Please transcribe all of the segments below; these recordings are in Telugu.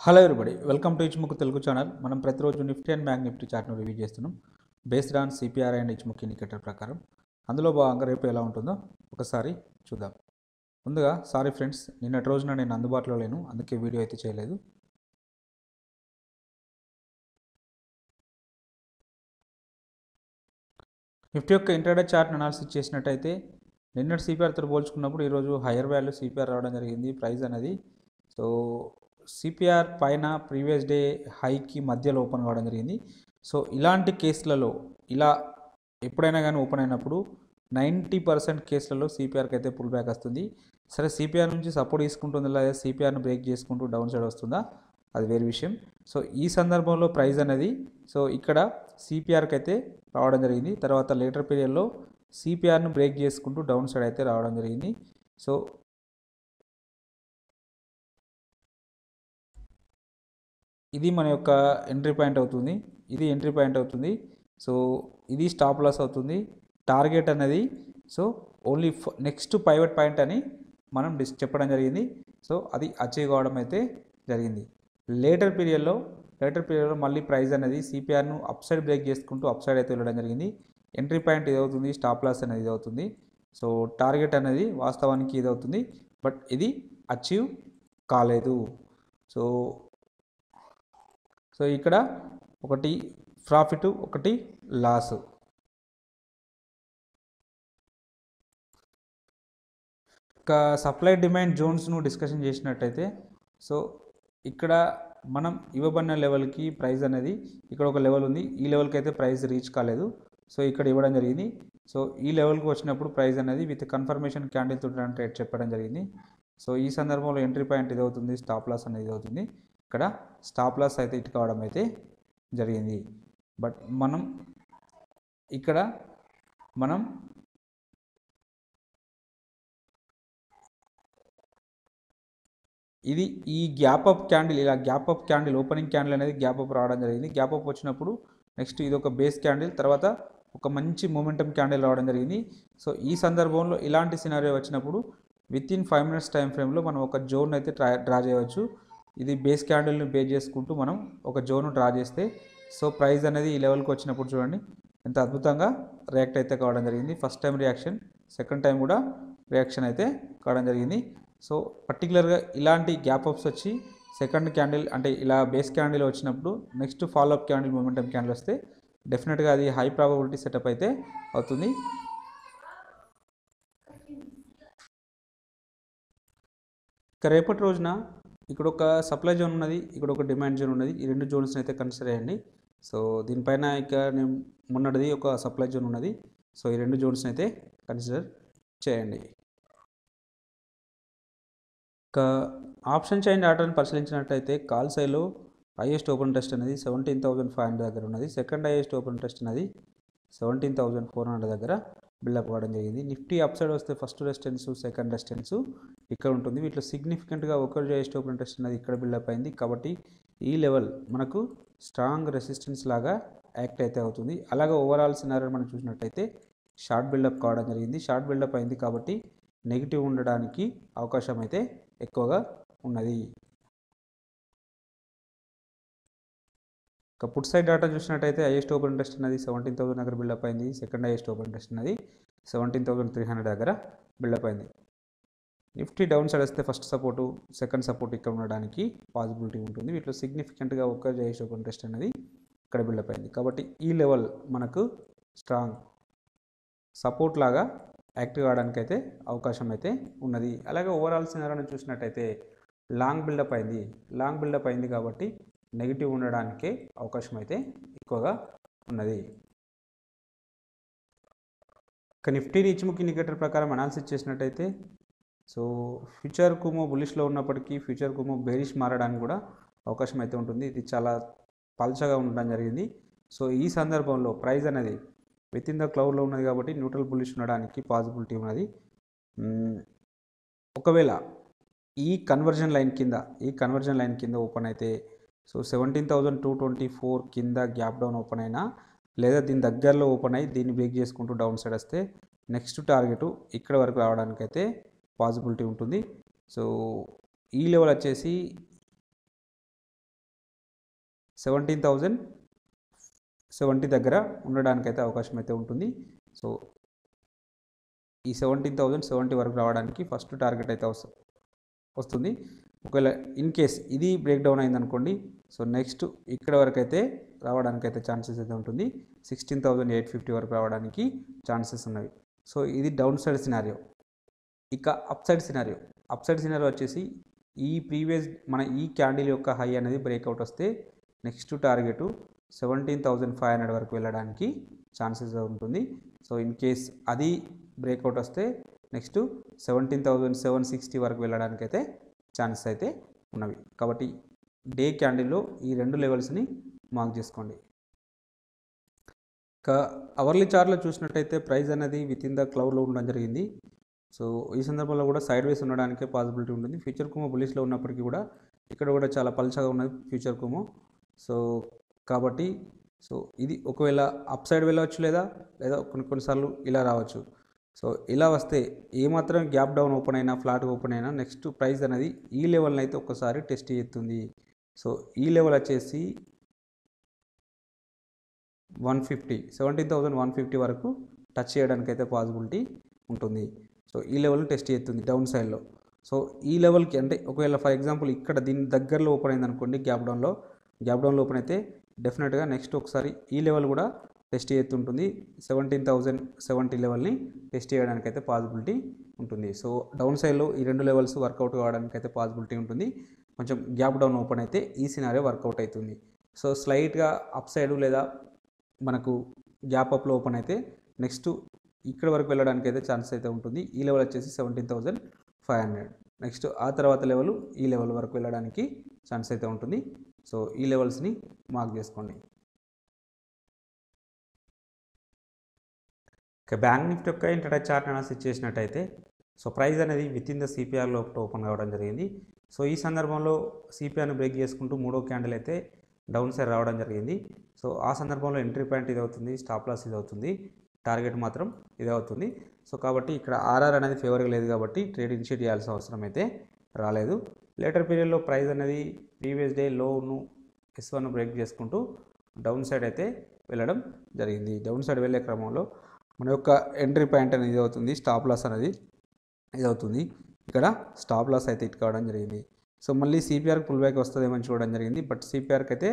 Hello everybody welcome to Ichimoku Telugu channel. మనం ప్రతిరోజు నిఫ్టీ అండ్ బ్యాంక్ నిఫ్టీ చార్ట్ను రివ్యూ చేస్తున్నాం based on CPR and Ichimoku indicator ప్రకారం. అందులో భాగంగా రేపు ఎలా ఉంటుందో ఒకసారి చూద్దాం. ముందుగా సారీ ఫ్రెండ్స్, నిన్నటి రోజున నేను అందుబాటులో లేను, అందుకే వీడియో అయితే చేయలేదు. నిఫ్టీ యొక్క ఇంట్రాడే చార్ట్ అనాలిసిస్ చేసినట్టయితే నిన్నటి సిపిఆర్తో పోల్చుకున్నప్పుడు ఈరోజు హయ్యర్ వాల్యూ సిపిఆర్ రావడం జరిగింది. ప్రైస్ అనేది సో సిపిఆర్ పైన ప్రీవియస్ డే హైకి మధ్యలో ఓపెన్ కావడం జరిగింది. సో ఇలాంటి కేసులలో ఇలా ఎప్పుడైనా కానీ ఓపెన్ అయినప్పుడు 90% కేసులలో సిపిఆర్కి అయితే పుల్ బ్యాక్ వస్తుంది. సరే, సిపిఆర్ నుంచి సపోర్ట్ తీసుకుంటుందా లేదా సిపిఆర్ను బ్రేక్ చేసుకుంటూ డౌన్ సైడ్ వస్తుందా అది వేరే విషయం. సో ఈ సందర్భంలో ప్రైస్ అనేది సో ఇక్కడ సిపిఆర్కి అయితే రావడం జరిగింది. తర్వాత లేటర్ పీరియడ్లో సిపిఆర్ను బ్రేక్ చేసుకుంటూ డౌన్ సైడ్ అయితే రావడం జరిగింది. సో ఇది మన యొక్క ఎంట్రీ పాయింట్ అవుతుంది, ఇది ఎంట్రీ పాయింట్ అవుతుంది. సో ఇది స్టాప్ లాస్ అవుతుంది. టార్గెట్ అనేది so only next pivot point అని మనం చెప్పడం జరిగింది. సో అది అచీవ్ కావడం అయితే జరిగింది. లేటర్ పీరియడ్లో మళ్ళీ ప్రైస్ అనేది సిపిఆర్ను అప్ సైడ్ బ్రేక్ చేసుకుంటూ అప్ సైడ్ అయితే వెళ్ళడం జరిగింది. ఎంట్రీ పాయింట్ ఇది అవుతుంది, స్టాప్ లాస్ అనేది ఇది అవుతుంది. సో టార్గెట్ అనేది వాస్తవానికి ఇది అవుతుంది, బట్ ఇది అచీవ్ కాలేదు. సో ఇక్కడ ఒకటి ప్రాఫిట్, ఒకటి లాస్. ఇంకా సప్లై డిమాండ్ జోన్స్ను డిస్కషన్ చేసినట్టయితే సో ఇక్కడ మనం ఇవ్వబడిన లెవెల్కి ప్రైస్ అనేది ఇక్కడ ఒక లెవెల్ ఉంది, ఈ లెవెల్కి అయితే ప్రైస్ రీచ్ కాలేదు. సో ఇక్కడ ఇవ్వడం జరిగింది. సో ఈ లెవెల్కి వచ్చినప్పుడు ప్రైస్ అనేది విత్ కన్ఫర్మేషన్ క్యాండిల్ తోటి రేట్ చెప్పడం జరిగింది. సో ఈ సందర్భంలో ఎంట్రీ పాయింట్ ఇది అవుతుంది, స్టాప్ లాస్ అనేది అవుతుంది. ఇక్కడ స్టాప్ లాస్ అయితే ఇటు కావడం అయితే జరిగింది. బట్ ఇక్కడ మనం ఇది ఈ గ్యాప్ అప్ క్యాండిల్, ఇలా gap up candle, opening candle అనేది గ్యాప్ అప్ రావడం జరిగింది. గ్యాప్ అప్ వచ్చినప్పుడు నెక్స్ట్ ఇది ఒక బేస్ క్యాండిల్, తర్వాత ఒక మంచి మూమెంటం క్యాండిల్ రావడం జరిగింది. సో ఈ సందర్భంలో ఇలాంటి సినారియో వచ్చినప్పుడు విత్ ఇన్ 5 minutes టైం ఫ్రేమ్లో మనం ఒక జోన్ అయితే డ్రా చేయవచ్చు. ఇది బేస్ క్యాండిల్ని బేస్ చేసుకుంటూ మనం ఒక జోన్ డ్రా చేస్తే సో ప్రైస్ అనేది ఈ లెవెల్కి వచ్చినప్పుడు చూడండి ఎంత అద్భుతంగా రియాక్ట్ అయితే కావడం జరిగింది. First time reaction, second time కూడా రియాక్షన్ అయితే కావడం జరిగింది. సో పర్టికులర్గా ఇలాంటి గ్యాప్ అప్స్ వచ్చి సెకండ్ క్యాండిల్ అంటే ఇలా బేస్ క్యాండిల్ వచ్చినప్పుడు next follow up candle, momentum candle వస్తే డెఫినెట్గా అది హై ప్రాబబిలిటీ సెటప్ అయితే అవుతుంది. ఇక రేపటి రోజున ఇక్కడ ఒక సప్లై జోన్ ఉన్నది, ఇక్కడ ఒక డిమాండ్ జోన్ ఉన్నది. ఈ రెండు జోన్స్ని అయితే కన్సిడర్ చేయండి. సో దీనిపైన ఇక నేను మొన్నటిది ఒక సప్లై జోన్ ఉన్నది. సో ఈ రెండు జోన్స్ని అయితే కన్సిడర్ చేయండి. ఇక ఆప్షన్ చైన్ డాటాను పరిశీలించినట్లయితే కాల్ సైలో హైయెస్ట్ ఓపెన్ టెస్ట్ అనేది 17,500 దగ్గర ఉన్నది. సెకండ్ హైయెస్ట్ ఓపెన్ టెస్ట్ అనేది 17,400 దగ్గర బిల్డప్ అవ్వడం జరిగింది. నిఫ్టీ అప్ సైడ్ వస్తే ఫస్ట్ రెసిస్టెన్స్, సెకండ్ రెసిస్టెన్స్ ఇక్కడ ఉంటుంది. వీటిలో సిగ్నిఫికెంట్గా ఒక హైయెస్ట్ ఓపెన్ టెస్ట్ అనేది ఇక్కడ బిల్డప్ అయింది. కాబట్టి ఈ లెవెల్ మనకు స్ట్రాంగ్ రెసిస్టెన్స్ లాగా యాక్ట్ అయితే అవుతుంది. అలాగే ఓవరాల్ సినారియో మనం చూసినట్టయితే షార్ట్ బిల్డప్ కావడం జరిగింది. షార్ట్ బిల్డప్ అయింది కాబట్టి నెగిటివ్ ఉండడానికి అవకాశం అయితే ఎక్కువగా ఉన్నది. ఇక పుట్ సైడ్ డేటా చూసినట్టయితే హైయెస్ట్ ఓపెన్ టెస్ట్ అనేది 17,000 దగ్గర బిల్డప్ అయింది. సెకండ్ హైయెస్ట్ ఓపెన్ టెస్ట్ అనేది 17,300 దగ్గర బిల్డప్ అయింది. నిఫ్టీ డౌన్ సైడ్ వస్తే ఫస్ట్ సపోర్టు, సెకండ్ సపోర్ట్ ఇక్కడ ఉండడానికి పాసిబిలిటీ ఉంటుంది. వీటిలో సిగ్నిఫికెంట్గా ఒక హైయెస్ట్ ఓపెన్ టెస్ట్ అనేది ఇక్కడ బిల్డప్ అయింది. కాబట్టి ఈ లెవెల్ మనకు స్ట్రాంగ్ సపోర్ట్ లాగా యాక్టివ్ కావడానికి అయితే అవకాశం అయితే ఉన్నది. అలాగే ఓవరాల్ సినారియోని చూసినట్టయితే లాంగ్ బిల్డప్ అయింది కాబట్టి నెగిటివ్ ఉండడానికే అవకాశం అయితే ఎక్కువగా ఉన్నది. ఇక నిఫ్టీని ఇచ్ముక్ ఇండికేటర్ ప్రకారం అనాలిసిస్ చేసినట్టయితే సో ఫ్యూచర్ కుమో బులిష్లో ఉన్నప్పటికీ ఫ్యూచర్ కుమో బేరిష్ మారడానికి కూడా అవకాశం అయితే ఉంటుంది. ఇది చాలా పల్చగా ఉండడం జరిగింది. సో ఈ సందర్భంలో ప్రైస్ అనేది విత్ ఇన్ ద క్లౌడ్లో ఉన్నది కాబట్టి న్యూట్రల్ బులిష్ ఉండడానికి పాసిబిలిటీ ఉన్నది. ఒకవేళ ఈ కన్వర్జన్ లైన్ కింద ఓపెన్ అయితే సో 17,224 కింద గ్యాప్ డౌన్ ఓపెన్ అయినా లేదా దీని దగ్గరలో ఓపెన్ అయ్యి దీన్ని బ్రేక్ చేసుకుంటూ డౌన్ సైడ్ వస్తే నెక్స్ట్ టార్గెట్ ఇక్కడ వరకు రావడానికి అయితే పాసిబిలిటీ ఉంటుంది. సో ఈ లెవెల్ వచ్చేసి 17,070 దగ్గర ఉండడానికైతే అవకాశం అయితే ఉంటుంది. సో ఈ 17,070 వరకు రావడానికి ఫస్ట్ టార్గెట్ అయితే వస్తుంది. ఒకవేళ ఇన్ కేస్ ఇది బ్రేక్ డౌన్ అయిందనుకోండి, సో నెక్స్ట్ ఇక్కడ వరకు అయితే రావడానికైతే ఛాన్సెస్ అయితే ఉంటుంది. 16,850 వరకు రావడానికి ఛాన్సెస్ ఉన్నవి. సో ఇది డౌన్ సైడ్ సినారియో. ఇక అప్ సైడ్ సినారియో వచ్చేసి మన ఈ క్యాండిల్ యొక్క హై అనేది బ్రేక్అవుట్ వస్తే నెక్స్ట్ టార్గెట్ 17,500 వరకు వెళ్ళడానికి ఛాన్సెస్ ఉంటుంది. సో ఇన్ కేస్ అది బ్రేక్అవుట్ వస్తే నెక్స్ట్ 17,760 వరకు వెళ్ళడానికి అయితే ఛాన్సెస్ అయితే ఉన్నవి. కాబట్టి డే క్యాండిల్లో ఈ రెండు లెవెల్స్ని మార్క్ చేసుకోండి. ఇక అవర్లీ చార్ట్లో చూసినట్టయితే ప్రైస్ అనేది విత్ ఇన్ ద క్లౌడ్లో ఉండడం జరిగింది. సో ఈ సందర్భంలో కూడా సైడ్ వేస్ ఉండడానికే పాసిబిలిటీ ఉంటుంది. ఫ్యూచర్ కుమో బుల్లిష్లో ఉన్నప్పటికీ కూడా ఇక్కడ కూడా చాలా పల్చగా ఉన్నది ఫ్యూచర్ కుమో. సో కాబట్టి ఇది ఒకవేళ అప్ సైడ్ వెళ్ళవచ్చు, లేదా కొన్నిసార్లు ఇలా రావచ్చు. సో ఇలా వస్తే ఏమాత్రం గ్యాప్ డౌన్ ఓపెన్ అయినా, ఫ్లాట్ ఓపెన్ అయినా నెక్స్ట్ ప్రైస్ అనేది ఈ లెవెల్ని అయితే ఒక్కసారి టెస్ట్ చేస్తుంది. సో ఈ లెవెల్ వచ్చేసి 17,150 వరకు టచ్ చేయడానికి అయితే పాసిబిలిటీ ఉంటుంది. సో ఈ లెవెల్ని టెస్ట్ చేస్తుంది డౌన్ సైడ్లో. సో ఈ లెవెల్కి అంటే ఒకవేళ ఫర్ ఎగ్జాంపుల్ ఇక్కడ దీని దగ్గరలో ఓపెన్ అయింది అనుకోండి, గ్యాప్ డౌన్లో ఓపెన్ అయితే డెఫినెట్గా నెక్స్ట్ ఒకసారి ఈ లెవెల్ కూడా టెస్ట్ చేస్తుంటుంది. 17,070 లెవెల్ని టెస్ట్ చేయడానికి అయితే పాసిబిలిటీ ఉంటుంది. సో డౌన్ సైడ్లో ఈ రెండు లెవెల్స్ వర్కౌట్ కావడానికి అయితే పాసిబిలిటీ ఉంటుంది. కొంచెం గ్యాప్ డౌన్ ఓపెన్ అయితే ఈ సినారియో వర్కౌట్ అవుతుంది. సో స్లైట్గా అప్ సైడ్ లేదా మనకు గ్యాప్ అప్లో ఓపెన్ అయితే నెక్స్ట్ ఇక్కడ వరకు వెళ్ళడానికి అయితే ఛాన్స్ అయితే ఉంటుంది. ఈ లెవెల్ వచ్చేసి 17,500. నెక్స్ట్ ఆ తర్వాత లెవెల్ ఈ లెవెల్ వరకు వెళ్ళడానికి ఛాన్స్ అయితే ఉంటుంది. సో ఈ లెవెల్స్ని మార్క్ చేసుకోండి. ఇక బ్యాంక్ నిఫ్టీ యొక్క ఇంట్రాడే చార్ట్ అనాలిసిస్ చేసినట్టయితే సో ప్రైస్ అనేది విత్ ఇన్ ద సిపిఆర్లో ఓపెన్ కావడం జరిగింది. సో ఈ సందర్భంలో సిపిఆర్ని బ్రేక్ చేసుకుంటూ మూడో క్యాండిల్ అయితే డౌన్ సైడ్ రావడం జరిగింది. సో ఆ సందర్భంలో ఎంట్రీ పాయింట్ ఇది అవుతుంది, స్టాప్ లాస్ ఇది అవుతుంది, టార్గెట్ మాత్రం ఇది అవుతుంది. సో కాబట్టి ఇక్కడ ఆర్ఆర్ అనేది ఫేవర్గా లేదు కాబట్టి ట్రేడ్ ఇనిషియేట్ చేయాల్సిన అవసరం అయితే రాలేదు. లేటర్ పీరియడ్లో ప్రైస్ అనేది ప్రీవియస్ డే లోను S1 బ్రేక్ చేసుకుంటూ డౌన్ సైడ్ అయితే వెళ్ళడం జరిగింది. డౌన్ సైడ్ వెళ్ళే క్రమంలో మన యొక్క ఎంట్రీ పాయింట్ అనేది ఇది అవుతుంది, స్టాప్ లాస్ అనేది ఇది అవుతుంది. ఇక్కడ స్టాప్ లాస్ అయితే హిట్ కావడం జరిగింది. సో మళ్ళీ సిపిఆర్కి పుల్ బ్యాక్ వస్తుందేమని చూడడం జరిగింది. బట్ సిపిఆర్కి అయితే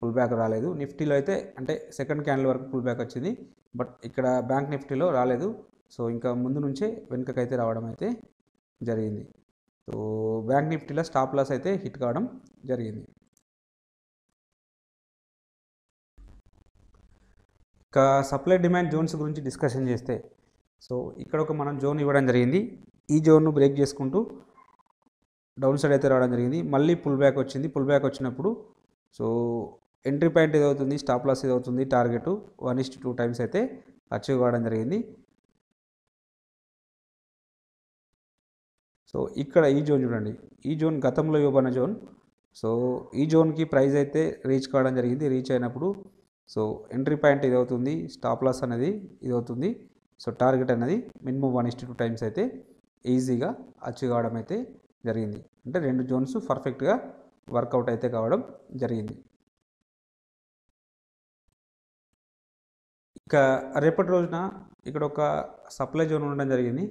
పుల్ బ్యాక్ రాలేదు. నిఫ్టీలో అయితే అంటే సెకండ్ క్యాండిల్ వరకు పుల్ బ్యాక్ వచ్చింది. బట్ ఇక్కడ బ్యాంక్ నిఫ్టీలో రాలేదు. సో ఇంకా ముందు నుంచే వెనుకకైతే రావడం అయితే జరిగింది. సో బ్యాంక్ నిఫ్టీలో స్టాప్ లాస్ అయితే హిట్ కావడం జరిగింది. ఇక సప్లై డిమాండ్ జోన్స్ గురించి డిస్కషన్ చేస్తే సో ఇక్కడ ఒక మనం జోన్ ఇవ్వడం జరిగింది. ఈ జోన్ను బ్రేక్ చేసుకుంటూ డౌన్ సైడ్ అయితే రావడం జరిగింది. మళ్ళీ పుల్ బ్యాక్ వచ్చింది. పుల్ బ్యాక్ వచ్చినప్పుడు సో ఎంట్రీ పాయింట్ ఇది అవుతుంది, స్టాప్ లాస్ ఇది అవుతుంది, టార్గెట్ 1:2 టైమ్స్ అయితే అచీవ్ కావడం జరిగింది. సో ఇక్కడ ఈ జోన్ చూడండి, ఈ జోన్ గతంలో ఇవ్వబడిన జోన్. సో ఈ జోన్కి ప్రైస్ అయితే రీచ్ కావడం జరిగింది. రీచ్ అయినప్పుడు సో ఎంట్రీ పాయింట్ ఇది అవుతుంది, స్టాప్ లాస్ అనేది ఇది అవుతుంది. సో టార్గెట్ అనేది మినిమం 1:2 టైమ్స్ అయితే ఈజీగా అచీవ్ కావడం అయితే జరిగింది. అంటే రెండు జోన్స్ పర్ఫెక్ట్గా వర్కౌట్ అయితే కావడం జరిగింది. ఇక రేపటి రోజున ఇక్కడ ఒక సప్లై జోన్ ఉండడం జరిగింది.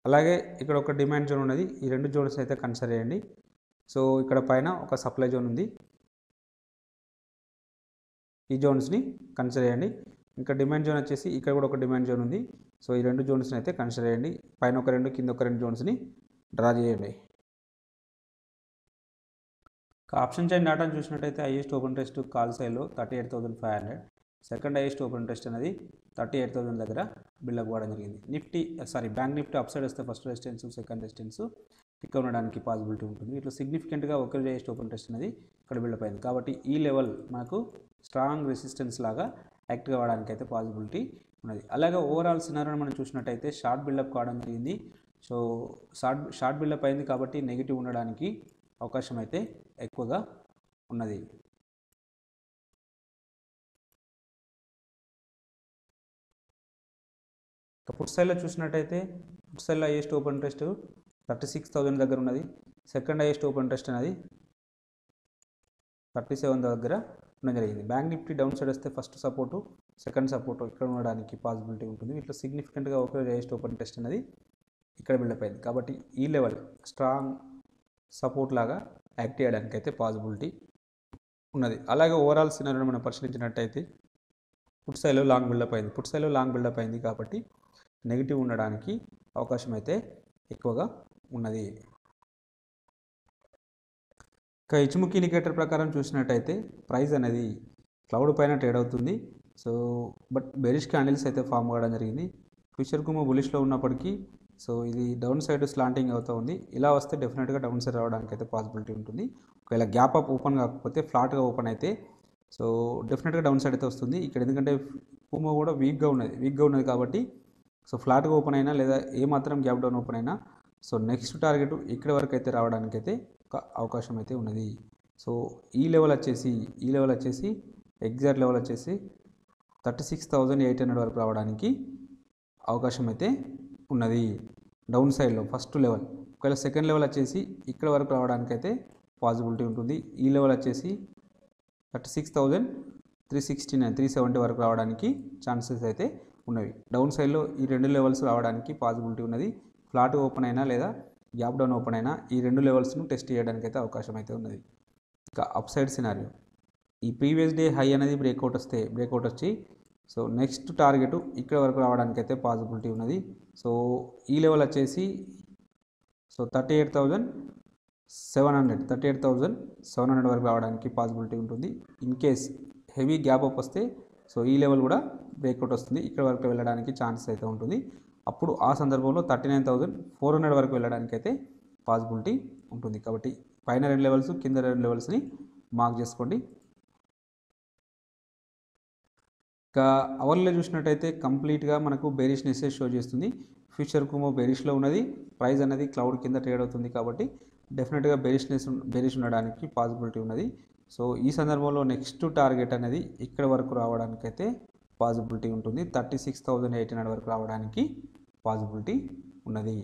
అలాగే ఇక్కడ ఒక డిమాండ్ జోన్ ఉన్నది. ఈ రెండు జోన్స్ అయితే కన్సిడర్ చేయండి. సో ఇక్కడ పైన ఒక సప్లై జోన్ ఉంది, ఈ జోన్స్ని కన్సిడర్ చేయండి. ఇంకా డిమాండ్ జోన్ వచ్చేసి ఇక్కడ కూడా ఒక డిమాండ్ జోన్ ఉంది. సో ఈ రెండు జోన్స్ని అయితే కన్సిడర్ చేయండి. పైన ఒక రెండు, కింద ఒక రెండు జోన్స్ని డ్రా చేయండి. ఆప్షన్ చైన్ డాటాను చూసినట్టయితే హైయెస్ట్ ఓపెన్ టెస్ట్ కాల్ సైడ్లో 38,500, సెకండ్ హైయెస్ట్ ఓపెన్ టెస్ట్ అనేది 38,000 దగ్గర బిల్డప్ అవ్వడం జరిగింది. బ్యాంక్ నిఫ్టీ అప్ సైడ్ వస్తే first resistance, second resistance peak ఉండడానికి పాసిబిలిటీ ఉంటుంది. ఇట్లా సిగ్నిఫికెంట్గా ఒకరి హైయెస్ట్ ఓపెన్ టెస్ట్ అనేది ఇక్కడ బిల్డప్ అయింది. కాబట్టి ఈ లెవెల్ మనకు స్ట్రాంగ్ రెసిస్టెన్స్ లాగా యాక్ట్ కావడానికి అయితే పాసిబిలిటీ ఉన్నది. అలాగే ఓవరాల్ సినారియోని మనం చూసినట్టయితే షార్ట్ బిల్డప్ కావడం జరిగింది. సో షార్ట్ బిల్డప్ అయింది కాబట్టి నెగిటివ్ ఉండడానికి అవకాశం అయితే ఎక్కువగా ఉన్నది. పుట్ సైడ్లో చూసినట్టయితే పుట్ సైడ్లో హైయెస్ట్ ఓపెన్ టెస్ట్ 36,000 దగ్గర ఉన్నది. సెకండ్ హైయెస్ట్ ఓపెన్ ఇంట్రెస్ట్ అనేది 37 దగ్గర ఉండడం జరిగింది. బ్యాంక్ నిఫ్టీ డౌన్ సైడ్ వస్తే ఫస్ట్ సపోర్టు, సెకండ్ సపోర్టు ఇక్కడ ఉండడానికి పాసిబిలిటీ ఉంటుంది. ఇట్లా సిగ్నిఫికెంట్గా ఒక హైయెస్ట్ ఓపెన్ ఇంట్రెస్ట్ అనేది ఇక్కడ బిల్డప్ అయింది. కాబట్టి ఈ లెవెల్ స్ట్రాంగ్ సపోర్ట్ లాగా యాక్ట్ చేయడానికి అయితే పాసిబిలిటీ ఉన్నది. అలాగే ఓవరాల్ సినారియోని మనం పరిశీలించినట్టయితే పుట్ సైడ్లో లాంగ్ బిల్డప్ అయింది. పుట్ సైడ్లో లాంగ్ బిల్డప్ అయింది కాబట్టి నెగిటివ్ ఉండడానికి అవకాశం అయితే ఎక్కువగా ఉన్నది. ఇక ఇచ్చుముఖి ఇండికేటర్ ప్రకారం చూసినట్టయితే ప్రైస్ అనేది క్లౌడ్ పైన ట్రేడ్ అవుతుంది. సో బట్ బెరిష్ క్యాండిల్స్ అయితే ఫామ్ అవ్వడం జరిగింది. ఫ్యూచర్ కుమ బులిష్లో ఉన్నప్పటికీ సో ఇది డౌన్ సైడ్ స్లాంటింగ్ అవుతూ ఉంది. ఇలా వస్తే డెఫినెట్గా డౌన్ సైడ్ రావడానికి అయితే పాసిబిలిటీ ఉంటుంది. ఒకవేళ గ్యాప్ అప్ ఓపెన్ కాకపోతే ఫ్లాట్గా ఓపెన్ అయితే సో డెఫినెట్గా డౌన్ సైడ్ అయితే వస్తుంది. ఇక్కడ ఎందుకంటే కుమ కూడా వీక్గా ఉన్నది కాబట్టి సో ఫ్లాట్గా ఓపెన్ అయినా లేదా ఏమాత్రం గ్యాప్ డౌన్ ఓపెన్ అయినా సో నెక్స్ట్ టార్గెట్ ఇక్కడ వరకు అయితే రావడానికి అయితే ఒక అవకాశం అయితే ఉన్నది. సో ఈ లెవెల్ వచ్చేసి ఎగ్జాక్ట్ లెవెల్ వచ్చేసి 36,800 వరకు రావడానికి అవకాశం అయితే ఉన్నది డౌన్ సైడ్లో ఫస్ట్ లెవెల్. ఒకవేళ సెకండ్ లెవెల్ వచ్చేసి ఇక్కడ వరకు రావడానికి అయితే పాసిబిలిటీ ఉంటుంది. ఈ లెవెల్ వచ్చేసి 36,369 370 వరకు రావడానికి ఛాన్సెస్ అయితే ఉన్నవి. డౌన్ సైడ్లో ఈ రెండు లెవెల్స్ రావడానికి పాసిబిలిటీ ఉన్నది. ఫ్లాట్ ఓపెన్ అయినా లేదా గ్యాప్ డౌన్ ఓపెన్ అయినా ఈ రెండు లెవెల్స్ను టెస్ట్ చేయడానికి అయితే అవకాశం అయితే ఉన్నది. ఇంకా అప్ సైడ్ సినారియో ఈ ప్రీవియస్ డే హై అనేది బ్రేక్అవుట్ వచ్చి సో నెక్స్ట్ టార్గెట్ ఇక్కడ వరకు రావడానికి అయితే పాసిబిలిటీ ఉన్నది. సో ఈ లెవెల్ వచ్చేసి సో 38,700 వరకు రావడానికి పాసిబిలిటీ ఉంటుంది. In case heavy gap up వస్తే సో ఈ లెవెల్ కూడా బ్రేక్అవుట్ వస్తుంది, ఇక్కడ వరకు వెళ్ళడానికి ఛాన్సెస్ అయితే ఉంటుంది. అప్పుడు ఆ సందర్భంలో 39,400 వరకు వెళ్ళడానికి అయితే పాసిబిలిటీ ఉంటుంది. కాబట్టి పైన రెండు లెవెల్స్ కింద రెండు లెవెల్స్ని మార్క్ చేసుకోండి. ఇంకా అవర్లో చూసినట్టయితే కంప్లీట్గా మనకు బేరిష్నెస్ షో చేస్తుంది. ఫ్యూచర్ కుమో బేరిష్లో ఉన్నది. ప్రైస్ అనేది క్లౌడ్ కింద ట్రేడ్ అవుతుంది కాబట్టి డెఫినెట్గా బేరిష్ ఉండడానికి పాసిబిలిటీ ఉన్నది. సో ఈ సందర్భంలో నెక్స్ట్ టార్గెట్ అనేది ఇక్కడ వరకు రావడానికి అయితే పాసిబిలిటీ ఉంటుంది. 36,800 వరకు రావడానికి పాసిబిలిటీ ఉన్నది.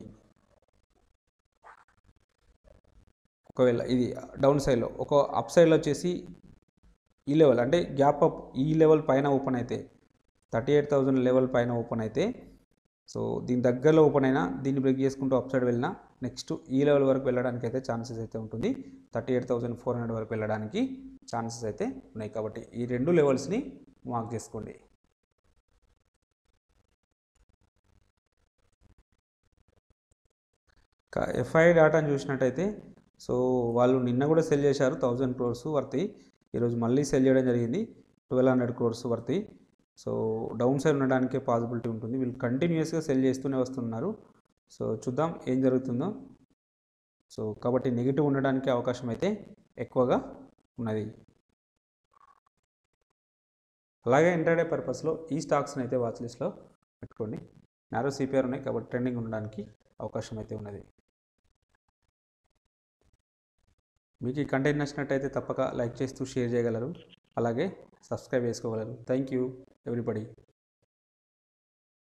ఒకవేళ ఇది డౌన్ సైడ్లో ఒక అప్ సైడ్లో వచ్చేసి ఈ లెవెల్ అంటే గ్యాప్ అప్ ఈ లెవెల్ పైన ఓపెన్ అయితే 38,000 లెవెల్ పైన ఓపెన్ అయితే సో దీని దగ్గరలో ఓపెన్ అయినా దీన్ని బ్రేక్ చేసుకుంటూ అప్ సైడ్ వెళ్ళినా నెక్స్ట్ ఈ లెవెల్ వరకు వెళ్ళడానికి అయితే ఛాన్సెస్ అయితే ఉంటుంది. 38,400 వరకు వెళ్ళడానికి ఛాన్సెస్ అయితే ఉన్నాయి. కాబట్టి ఈ రెండు లెవెల్స్ని మార్క్ చేసుకోండి. ఎఫ్ఐ డాటాను చూసినట్టయితే సో వాళ్ళు నిన్న కూడా సెల్ చేశారు 1,000 crores వర్తి. ఈరోజు మళ్ళీ సెల్ చేయడం జరిగింది 1,200 crores వర్తి. సో డౌన్ సైడ్ ఉండడానికే పాసిబిలిటీ ఉంటుంది. వీళ్ళు కంటిన్యూస్గా సెల్ చేస్తూనే వస్తున్నారు. సో చూద్దాం ఏం జరుగుతుందో. సో కాబట్టి నెగిటివ్ ఉండడానికి అవకాశం అయితే ఎక్కువగా ఉన్నది. అలాగే ఇంటర్డే పర్పస్లో ఈ స్టాక్స్ని అయితే వాచ్ లిస్ట్లో పెట్టుకోండి. నారో సిపిఆర్ ఉన్నాయి కాబట్టి ట్రెండింగ్ ఉండడానికి అవకాశం అయితే ఉన్నది. మీకు ఈ కంటెంట్ నచ్చినట్టయితే తప్పక లైక్ చేస్తూ షేర్ చేయగలరు, అలాగే సబ్స్క్రైబ్ చేసుకోగలరు. Thank you everybody.